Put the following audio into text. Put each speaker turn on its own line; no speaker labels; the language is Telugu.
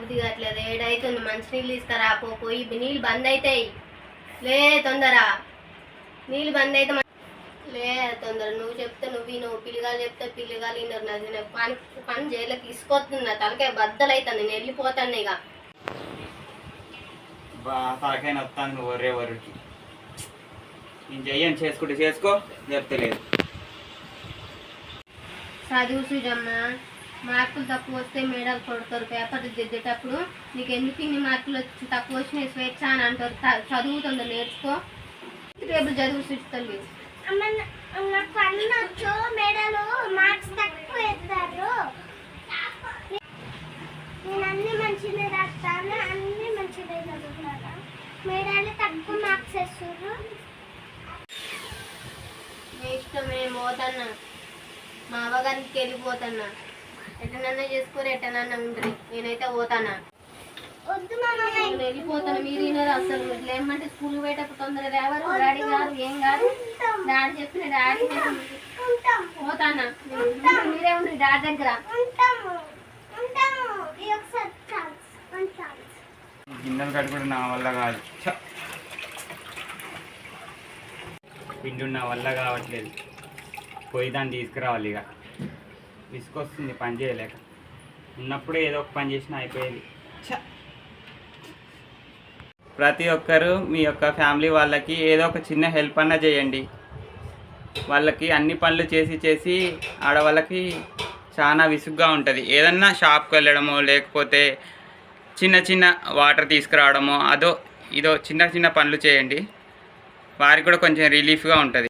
బుద్ధి కావట్లేదు. ఏడైతుంది, మంచినీళ్ళు ఇస్తారా? పోయి నీళ్ళు బంద్ అవుతాయి. లే తొందర, నీళ్ళు బంద్ అయితే లే తొందర. నువ్వు చెప్తే నువ్వు పిల్లగాలు చెప్తే పిల్లగాలు వినరు. నాది నేను పని జైలుకి తీసుకొస్తున్నా. తలకాయ బద్దలు అవుతుంది. నేను వెళ్ళిపోతాను ఇక.
తలకాయ వస్తాను నువ్వు ఒరే వరకు. నేను చెయ్యను, చేసుకుంటే చేసుకో, చెప్తలేదు.
చదువు సుజమ్మ, మార్కులు తక్కువ వస్తే మేడలు కొడతారు. పేపర్ దిద్దేటప్పుడు నీకు ఎందుకు ఇన్ని మార్కులు వచ్చి తక్కువ వచ్చినాయి స్వేచ్ఛ అని అంటారు. చదువుతుందో నేర్చుకో. టేబుల్ చదువు చూస్తుంది.
నాకు అన్నీ వచ్చు, మేడలు మార్క్స్ తక్కువ వేస్తారు. నేను అన్ని మంచిగా రాస్తాను, అన్ని మంచిగా చదువుతాను. మేడాలు తక్కువ మార్క్స్ వేస్తారు.
నీ ఇష్టం, నేను పోతున్నా. మా అవ్వగారికి వెళ్ళిపోతున్నా. ఎట్టనన్నా చేసుకోరు, ఎట్టనన్నా ఉంటుంది. నేనైతే పోతానా.
వద్దు మామ,
నేను వెళ్ళిపోతాను. మీరు వినరు అసలు. ఇట్లా ఏమంటే స్కూల్ పోయేటప్పుడు తొందరగా ఎవరు డాడీ గారు ఏం కాదు. డాడీ చెప్పిన డాడీ పోతానా. మీరే ఉండ్రి డాడీ దగ్గర.
గిన్నెలు కట్టుకుంటే నా వల్ల కాదు. పిండి నా వల్ల కావట్లేదు. పోయి దాన్ని తీసుకురావాలి. ఇక విసుకొస్తుంది పని చేయలేక. ఉన్నప్పుడే ఏదో ఒక పని చేసినా అయిపోయేది. ప్రతి ఒక్కరూ మీ యొక్క ఫ్యామిలీ వాళ్ళకి ఏదో ఒక చిన్న హెల్ప్ అన్నా చేయండి. వాళ్ళకి అన్ని పనులు చేసి ఆడవాళ్ళకి చాలా విసుగ్గా ఉంటుంది. ఏదన్నా షాప్కి వెళ్ళడమో లేకపోతే చిన్న వాటర్ తీసుకురావడమో ఇదో చిన్న పనులు చేయండి. వారికి కూడా కొంచెం రిలీఫ్గా ఉంటుంది.